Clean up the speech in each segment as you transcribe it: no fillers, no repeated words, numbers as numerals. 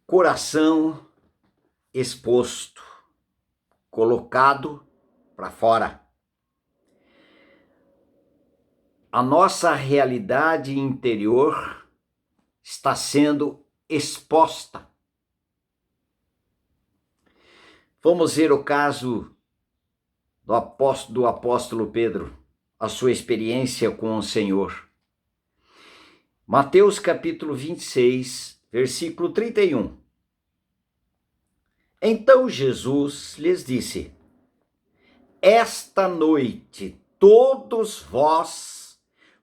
coração exposto, colocado para fora. A nossa realidade interior está sendo exposta. Vamos ver o caso do apóstolo Pedro, a sua experiência com o Senhor. Mateus capítulo 26, versículo 31. Então Jesus lhes disse: esta noite todos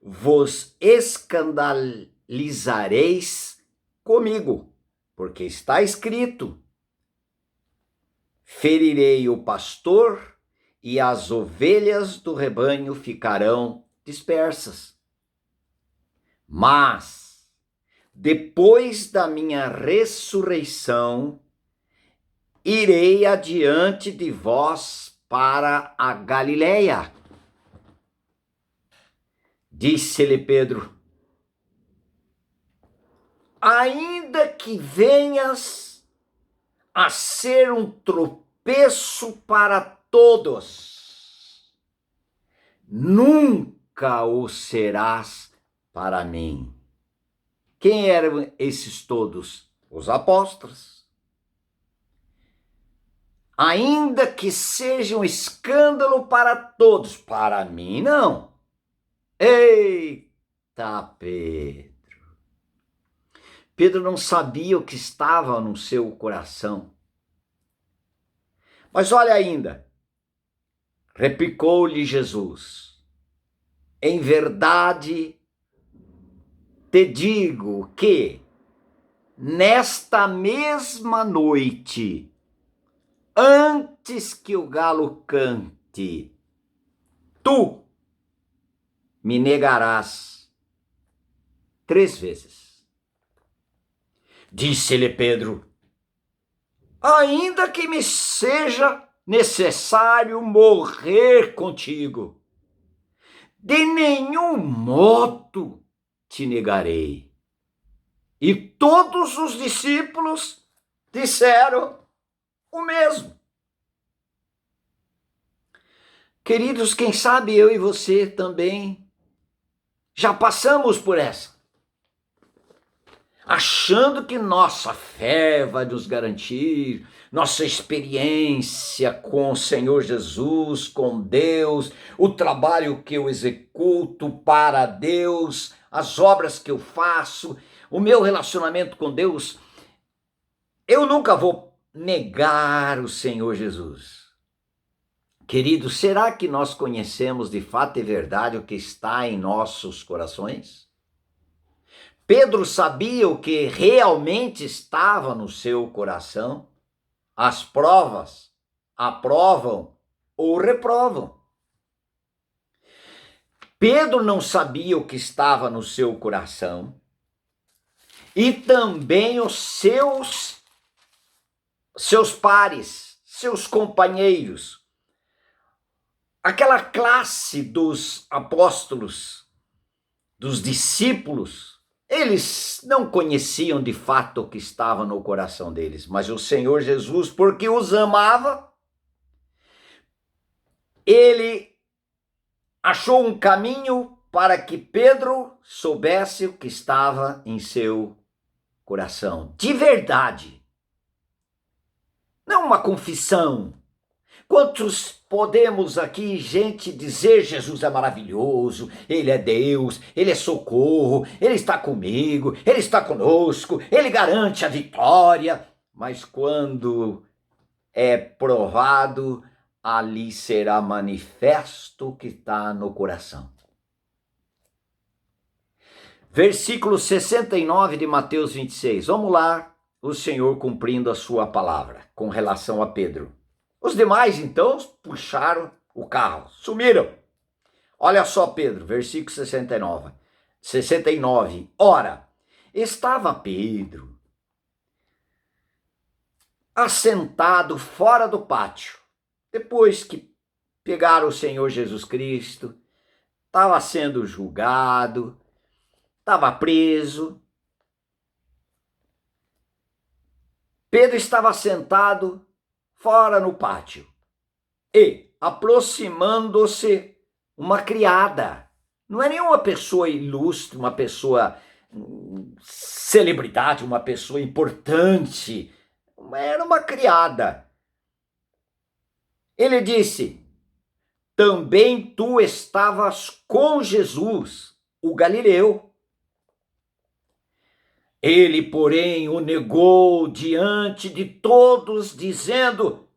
vos escandalizareis comigo, porque está escrito: ferirei o pastor e as ovelhas do rebanho ficarão dispersas. Mas, depois da minha ressurreição, irei adiante de vós para a Galileia. Disse-lhe Pedro: ainda que venhas a ser um tropeço para todos, nunca o serás para mim. Quem eram esses todos? Os apóstolos. Ainda que seja um escândalo para todos, para mim não. Eita, Pedro! Pedro não sabia o que estava no seu coração. Mas olha ainda, replicou-lhe Jesus: em verdade te digo que nesta mesma noite, antes que o galo cante, tu me negarás 3 vezes. Disse-lhe Pedro: ainda que me seja necessário morrer contigo, de nenhum modo te negarei. E todos os discípulos disseram o mesmo. Queridos, quem sabe eu e você também já passamos por essa, achando que nossa fé vai nos garantir, nossa experiência com o Senhor Jesus, com Deus, o trabalho que eu executo para Deus, as obras que eu faço, o meu relacionamento com Deus, eu nunca vou negar o Senhor Jesus. Querido, será que nós conhecemos de fato e verdade o que está em nossos corações? Pedro sabia o que realmente estava no seu coração. As provas aprovam ou reprovam. Pedro não sabia o que estava no seu coração e também os seus pares, seus companheiros, aquela classe dos apóstolos, dos discípulos. Eles não conheciam de fato o que estava no coração deles, mas o Senhor Jesus, porque os amava, ele achou um caminho para que Pedro soubesse o que estava em seu coração. De verdade. Não uma confissão. Quantos podemos aqui, gente, dizer Jesus é maravilhoso, Ele é Deus, Ele é socorro, Ele está comigo, Ele está conosco, Ele garante a vitória, mas quando é provado, ali será manifesto o que está no coração. Versículo 69 de Mateus 26, vamos lá, o Senhor cumprindo a sua palavra com relação a Pedro. Os demais, então, puxaram o carro, sumiram. Olha só, Pedro, versículo 69. Ora, estava Pedro assentado fora do pátio, depois que pegaram o Senhor Jesus Cristo, estava sendo julgado, estava preso. Pedro estava sentado fora no pátio e, aproximando-se, uma criada. Não é nenhuma pessoa ilustre, uma pessoa celebridade, uma pessoa importante. Era uma criada. Ele disse: também tu estavas com Jesus, o Galileu. Ele, porém, o negou diante de todos, dizendo: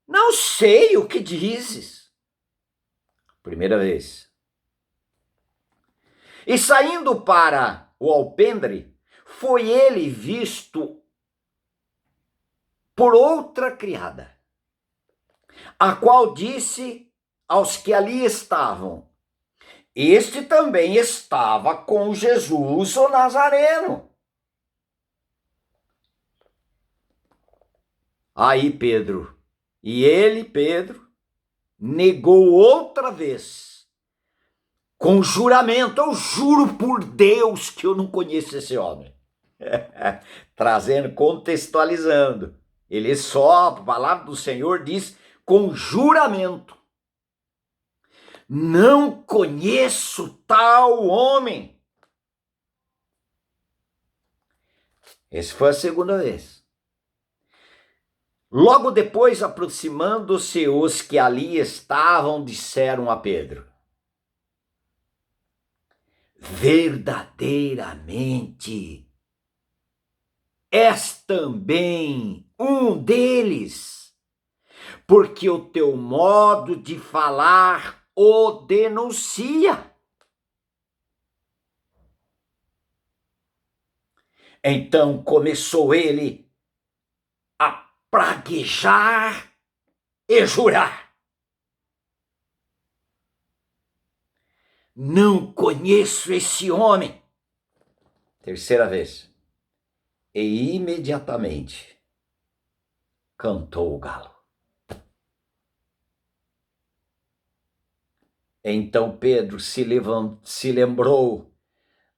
não sei o que dizes. Primeira vez. E saindo para o alpendre, foi ele visto por outra criada, a qual disse aos que ali estavam: este também estava com Jesus o Nazareno. Aí Pedro, Pedro, negou outra vez, com juramento: eu juro por Deus que eu não conheço esse homem. Trazendo, contextualizando. Ele só, a palavra do Senhor diz com juramento: não conheço tal homem. Essa foi a segunda vez. Logo depois, aproximando-se os que ali estavam, disseram a Pedro: verdadeiramente és também um deles, porque o teu modo de falar o denuncia. Então começou ele a praguejar e jurar: não conheço esse homem. Terceira vez. E imediatamente cantou o galo. Então Pedro se lembrou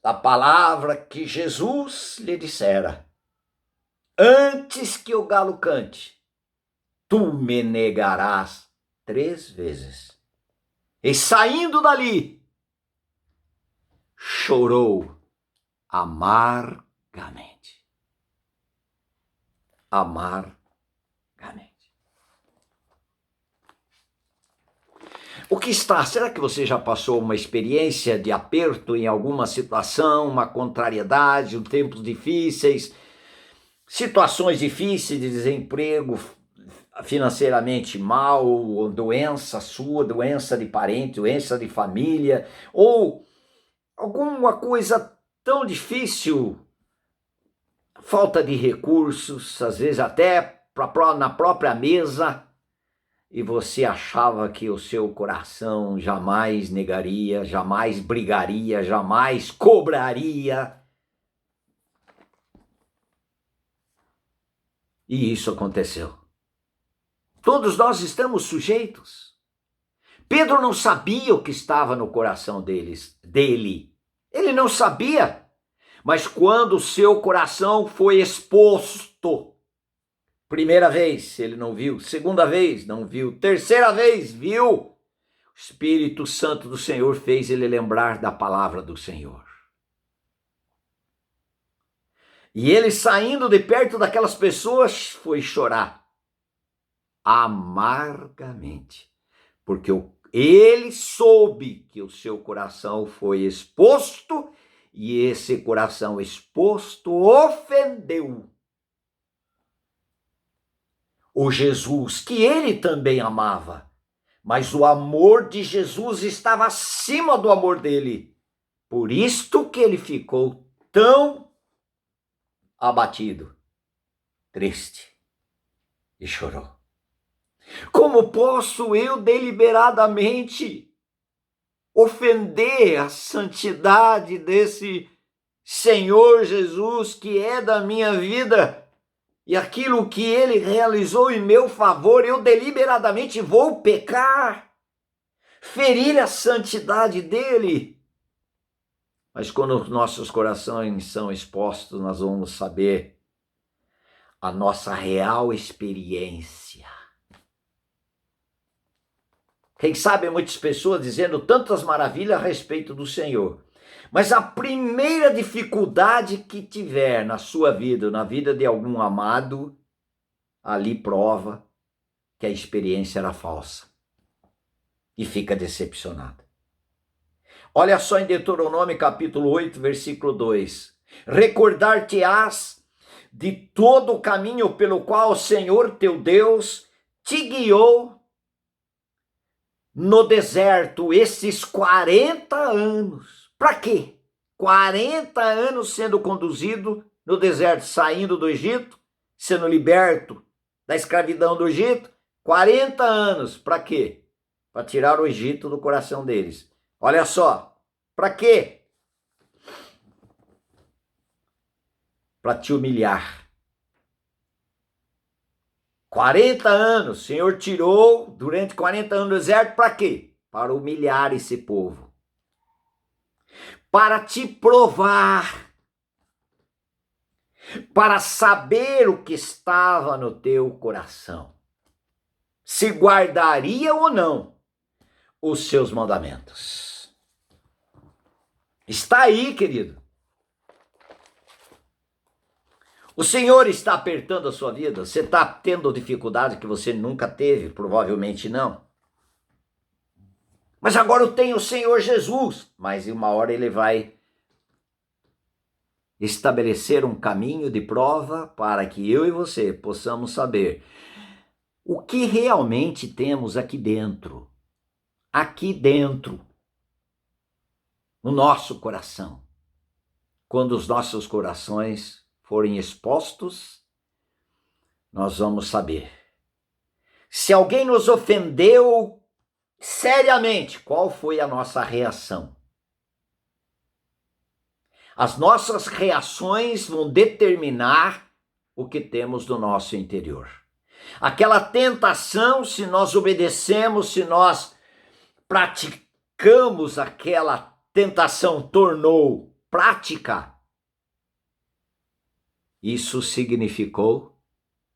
da palavra que Jesus lhe dissera: antes que o galo cante, tu me negarás 3 vezes. E saindo dali, chorou amargamente. Amargamente. O que está? Será que você já passou uma experiência de aperto em alguma situação, uma contrariedade, tempos difíceis, situações difíceis de desemprego, financeiramente mal, ou doença sua, doença de parente, doença de família, ou alguma coisa tão difícil, falta de recursos, às vezes até na própria mesa, e você achava que o seu coração jamais negaria, jamais brigaria, jamais cobraria. E isso aconteceu. Todos nós estamos sujeitos. Pedro não sabia o que estava no coração dele. Ele não sabia. Mas quando o seu coração foi exposto, primeira vez ele não viu, segunda vez não viu, terceira vez viu, o Espírito Santo do Senhor fez ele lembrar da palavra do Senhor. E ele, saindo de perto daquelas pessoas, foi chorar amargamente, porque ele soube que o seu coração foi exposto, e esse coração exposto ofendeu o Jesus que ele também amava, mas o amor de Jesus estava acima do amor dele. Por isto que ele ficou tão abatido, triste, e chorou. Como posso eu deliberadamente ofender a santidade desse Senhor Jesus que é da minha vida? E aquilo que ele realizou em meu favor, eu deliberadamente vou pecar, ferir a santidade dele. Mas quando os nossos corações são expostos, nós vamos saber a nossa real experiência. Quem sabe muitas pessoas dizendo tantas maravilhas a respeito do Senhor, mas a primeira dificuldade que tiver na sua vida, na vida de algum amado, ali prova que a experiência era falsa e fica decepcionado. Olha só em Deuteronômio capítulo 8, versículo 2. Recordar-te-ás de todo o caminho pelo qual o Senhor teu Deus te guiou no deserto esses 40 anos. Para quê? 40 anos sendo conduzido no deserto, saindo do Egito, sendo liberto da escravidão do Egito. 40 anos. Para quê? Para tirar o Egito do coração deles. Olha só. Para quê? Para te humilhar. 40 anos, o Senhor tirou durante 40 anos do deserto, para quê? Para humilhar esse povo. Para te provar. Para saber o que estava no teu coração. Se guardaria ou não os seus mandamentos. Está aí, querido. O Senhor está apertando a sua vida? Você está tendo dificuldade que você nunca teve? Provavelmente não. Mas agora eu tenho o Senhor Jesus. Mas em uma hora ele vai estabelecer um caminho de prova para que eu e você possamos saber o que realmente temos aqui dentro. Aqui dentro. No nosso coração. Quando os nossos corações forem expostos, nós vamos saber. Se alguém nos ofendeu seriamente, qual foi a nossa reação? As nossas reações vão determinar o que temos no nosso interior. Aquela tentação, se nós obedecemos, se nós praticamos aquela tentação, tornou prática, isso significou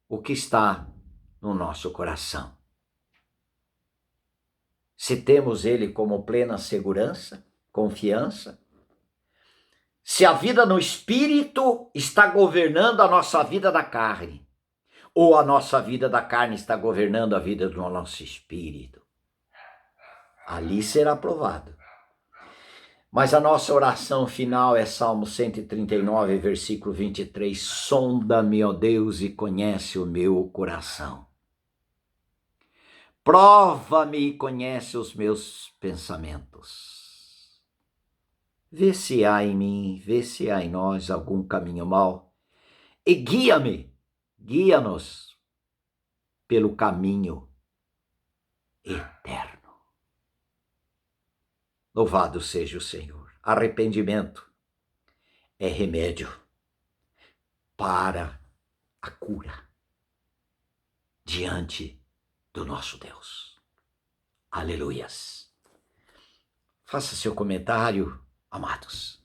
o que está no nosso coração. Se temos ele como plena segurança, confiança, se a vida no Espírito está governando a nossa vida da carne, ou a nossa vida da carne está governando a vida do nosso Espírito, ali será provado. Mas a nossa oração final é Salmo 139, versículo 23. Sonda-me, ó Deus, e conhece o meu coração. Prova-me e conhece os meus pensamentos. Vê se há em mim, vê se há em nós algum caminho mau. E guia-me, guia-nos pelo caminho eterno. Louvado seja o Senhor. Arrependimento é remédio para a cura diante do nosso Deus. Aleluias. Faça seu comentário, amados.